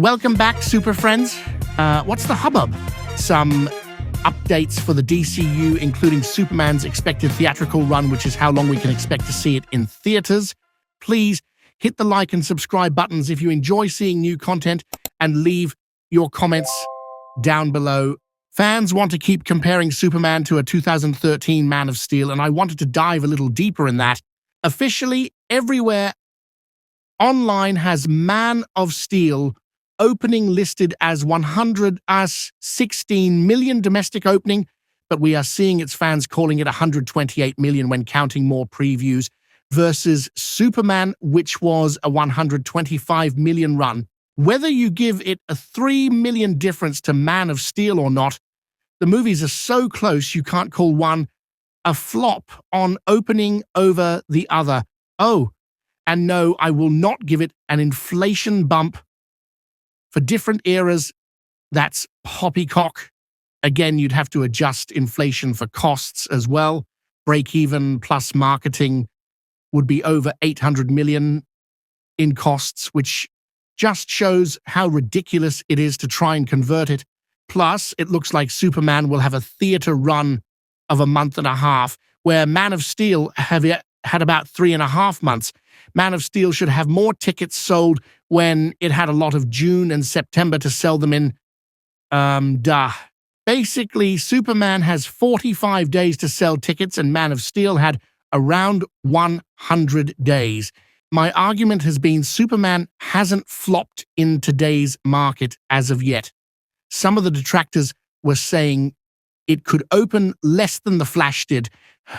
Welcome back, super friends. What's the hubbub? Some updates for the DCU, including Superman's expected theatrical run, which is how long we can expect to see it in theaters. Please hit the like and subscribe buttons if you enjoy seeing new content, and leave your comments down below. Fans want to keep comparing Superman to a 2013 Man of Steel, and I wanted to dive a little deeper in that. Officially, everywhere online has Man of Steel opening listed as 116 million domestic opening, but we are seeing its fans calling it 128 million when counting more previews, versus Superman, which was a 125 million run. Whether you give it a 3 million difference to Man of Steel or not, the movies are so close you can't call one a flop on opening over the other. Oh, and no, I will not give it an inflation bump. For different eras, that's poppycock. Again, you'd have to adjust inflation for costs as well. Break even plus marketing would be over 800 million in costs, which just shows how ridiculous it is to try and convert it. Plus, it looks like Superman will have a theater run of a month and a half, where Man of Steel had about 3.5 months. Man of Steel should have more tickets sold when it had a lot of June and September to sell them in. Basically, Superman has 45 days to sell tickets, and Man of Steel had around 100 days. My argument has been Superman hasn't flopped in today's market as of yet. Some of the detractors were saying it could open less than The Flash did,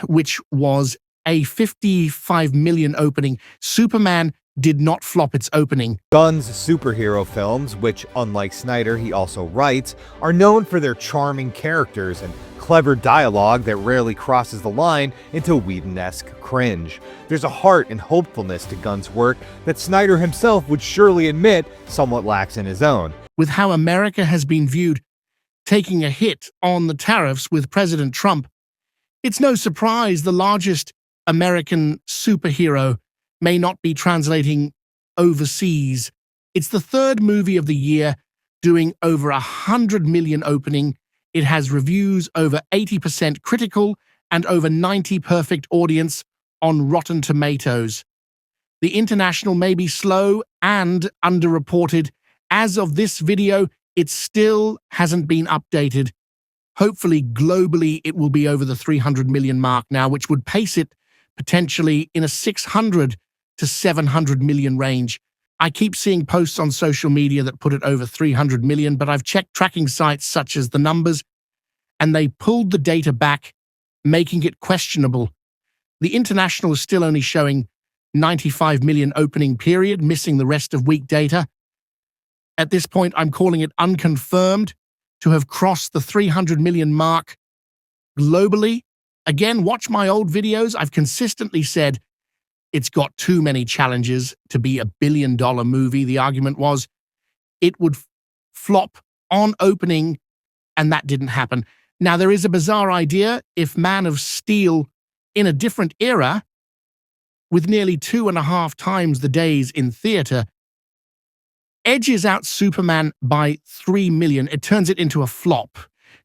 which was a 55 million opening. Superman did not flop its opening. Gunn's superhero films, which, unlike Snyder, he also writes, are known for their charming characters and clever dialogue that rarely crosses the line into Whedon-esque cringe. There's a heart and hopefulness to Gunn's work that Snyder himself would surely admit somewhat lacks in his own. With how America has been viewed, taking a hit on the tariffs with President Trump, it's no surprise the largest American superhero may not be translating overseas. It's the third movie of the year, doing over 100 million opening. It has reviews over 80% critical and over 90 perfect audience on Rotten Tomatoes. The international may be slow and underreported. As of this video, it still hasn't been updated. Hopefully, globally, it will be over the 300 million mark now, which would pace it potentially in a 600 to 700 million range. I keep seeing posts on social media that put it over 300 million, but I've checked tracking sites such as The Numbers, and they pulled the data back, making it questionable. The international is still only showing 95 million opening period, missing the rest of week data. At this point, I'm calling it unconfirmed to have crossed the 300 million mark globally. Again, watch my old videos. I've consistently said it's got too many challenges to be a billion-dollar movie. The argument was it would flop on opening, and that didn't happen. Now, there is a bizarre idea. If Man of Steel, in a different era, with nearly 2.5 times the days in theater, edges out Superman by 3 million, it turns it into a flop.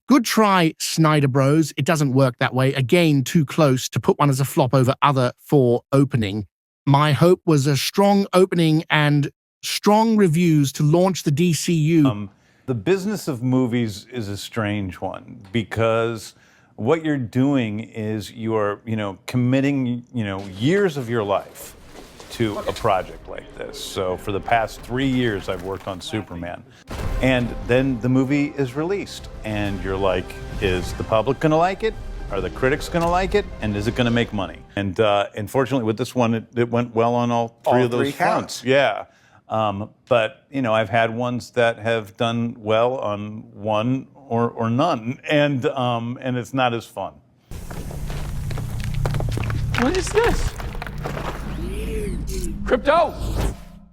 Good try, Snyder Bros. It doesn't work that way. Again, too close to put one as a flop over other for opening. My hope was a strong opening and strong reviews to launch the DCU. The business of movies is a strange one, because what you're doing is you're, committing, years of your life to a project like this. So for the past 3 years, I've worked on Superman. And then the movie is released, and you're like, is the public gonna like it? Are the critics gonna like it? And is it gonna make money? And unfortunately with this one, it went well on all three of those fronts. Yeah. But, I've had ones that have done well on one or none, and it's not as fun. What is this? Crypto!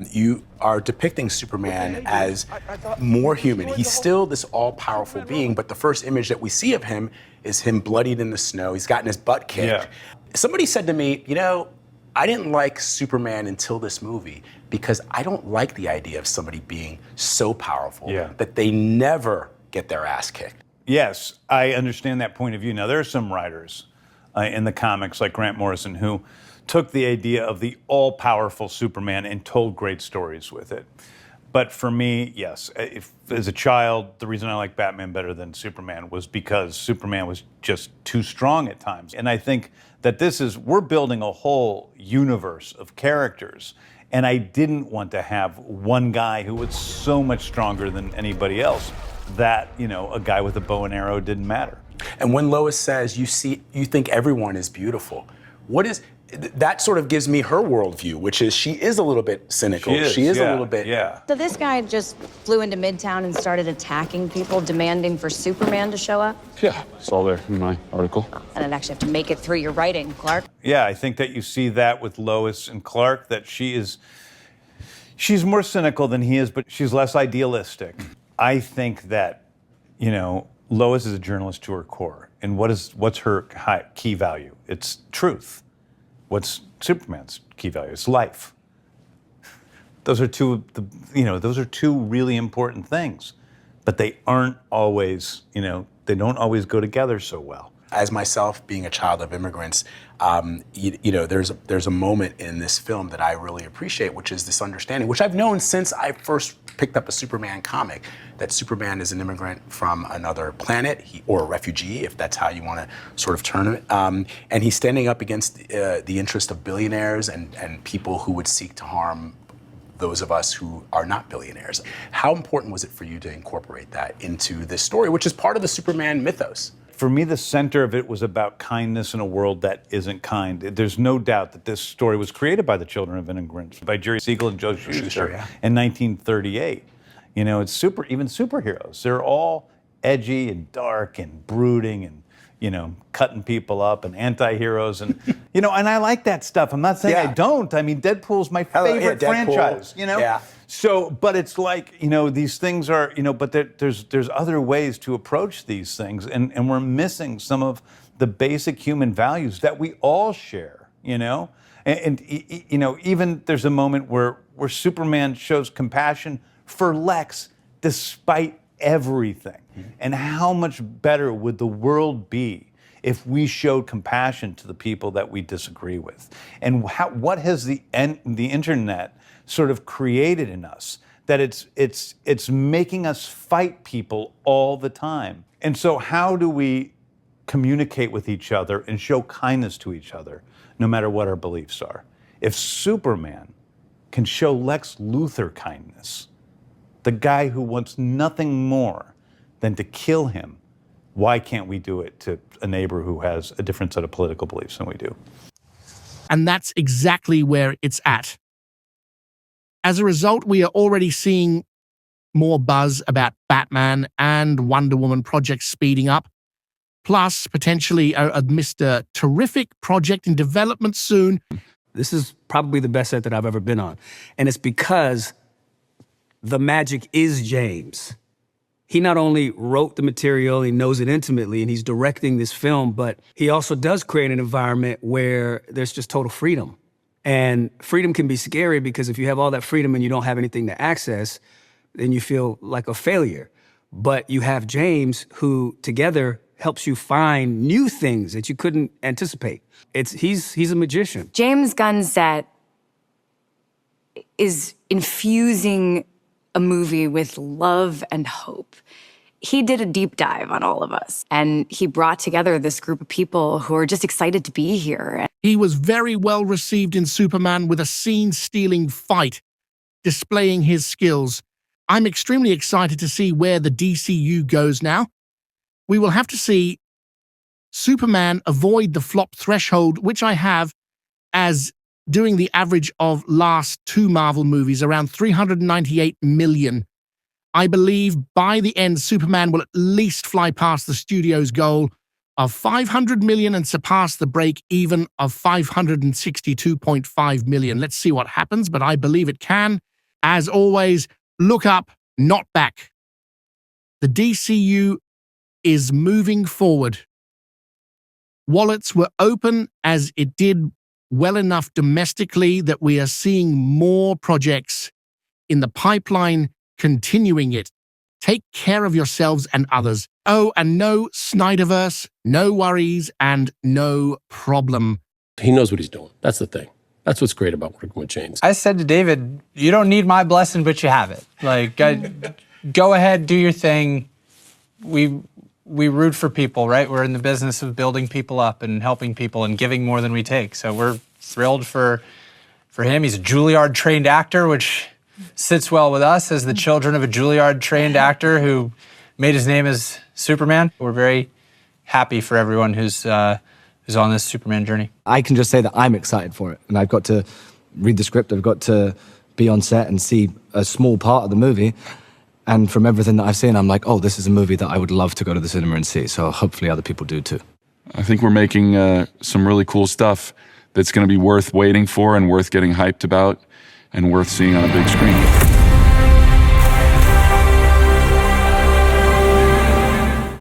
You are depicting Superman as more human. He's still this all-powerful being, but the first image that we see of him is him bloodied in the snow. He's gotten his butt kicked. Yeah. Somebody said to me, I didn't like Superman until this movie because I don't like the idea of somebody being so powerful Yeah. that they never get their ass kicked. Yes, I understand that point of view. Now, there are some writers in the comics, like Grant Morrison, who took the idea of the all-powerful Superman and told great stories with it. But for me, yes, as a child, the reason I like Batman better than Superman was because Superman was just too strong at times. And I think that we're building a whole universe of characters. And I didn't want to have one guy who was so much stronger than anybody else that, a guy with a bow and arrow didn't matter. And when Lois says you think everyone is beautiful, that sort of gives me her worldview, which is she is a little bit cynical. She is a little bit. Yeah. So this guy just flew into Midtown and started attacking people, demanding for Superman to show up? Yeah, it's all there in my article. And I'd actually have to make it through your writing, Clark. Yeah, I think that you see that with Lois and Clark, that she's more cynical than he is, but she's less idealistic. I think that, Lois is a journalist to her core. And what's her key value? It's truth. What's Superman's key value? It's life. Those are two really important things, but they aren't always, they don't always go together so well. As myself, being a child of immigrants, there's a moment in this film that I really appreciate, which is this understanding, which I've known since I first picked up a Superman comic, that Superman is an immigrant from another planet, or a refugee, if that's how you want to sort of term it. And he's standing up against the interest of billionaires and people who would seek to harm those of us who are not billionaires. How important was it for you to incorporate that into this story, which is part of the Superman mythos? For me, the center of it was about kindness in a world that isn't kind. There's no doubt that this story was created by the children of immigrants, by Jerry Siegel and Joe Shuster in 1938. It's even superheroes. They're all edgy and dark and brooding and, cutting people up and anti-heroes. And, and I like that stuff. I'm not saying I don't. I mean, Deadpool's my favorite franchise, Yeah. So, but it's like, these things are, but there's other ways to approach these things, and we're missing some of the basic human values that we all share, and even there's a moment where Superman shows compassion for Lex despite everything. And how much better would the world be if we showed compassion to the people that we disagree with? And what has the internet sort of created in us, that it's making us fight people all the time. And so how do we communicate with each other and show kindness to each other, no matter what our beliefs are? If Superman can show Lex Luthor kindness, the guy who wants nothing more than to kill him, why can't we do it to a neighbor who has a different set of political beliefs than we do? And that's exactly where it's at. As a result, we are already seeing more buzz about Batman and Wonder Woman projects speeding up, plus potentially a Mr. Terrific project in development soon. This is probably the best set that I've ever been on. And it's because the magic is James. He not only wrote the material, he knows it intimately, and he's directing this film, but he also does create an environment where there's just total freedom. And freedom can be scary because if you have all that freedom and you don't have anything to access, then you feel like a failure. But you have James, who together helps you find new things that you couldn't anticipate. He's a magician. James Gunn's set is infusing a movie with love and hope. He did a deep dive on all of us, and he brought together this group of people who are just excited to be here. He was very well received in Superman with a scene-stealing fight, displaying his skills. I'm extremely excited to see where the DCU goes now. We will have to see Superman avoid the flop threshold, which I have as doing the average of last two Marvel movies, around 398 million. I believe by the end, Superman will at least fly past the studio's goal of 500 million and surpass the break even of 562.5 million. Let's see what happens, but I believe it can. As always, look up, not back. The DCU is moving forward. Wallets were open as it did well enough domestically that we are seeing more projects in the pipeline continuing it. Take care of yourselves and others. Oh, and no Snyderverse, no worries, and no problem. He knows what he's doing. That's the thing. That's what's great about working with James. I said to David, you don't need my blessing, but you have it. Like, go ahead, do your thing. We root for people, right? We're in the business of building people up and helping people and giving more than we take. So we're thrilled for him. He's a Juilliard-trained actor, which sits well with us as the children of a Juilliard-trained actor who made his name as Superman. We're very happy for everyone who's on this Superman journey. I can just say that I'm excited for it, and I've got to read the script, I've got to be on set and see a small part of the movie, and from everything that I've seen, I'm like, oh, this is a movie that I would love to go to the cinema and see, so hopefully other people do too. I think we're making some really cool stuff that's going to be worth waiting for and worth getting hyped about and worth seeing on a big screen.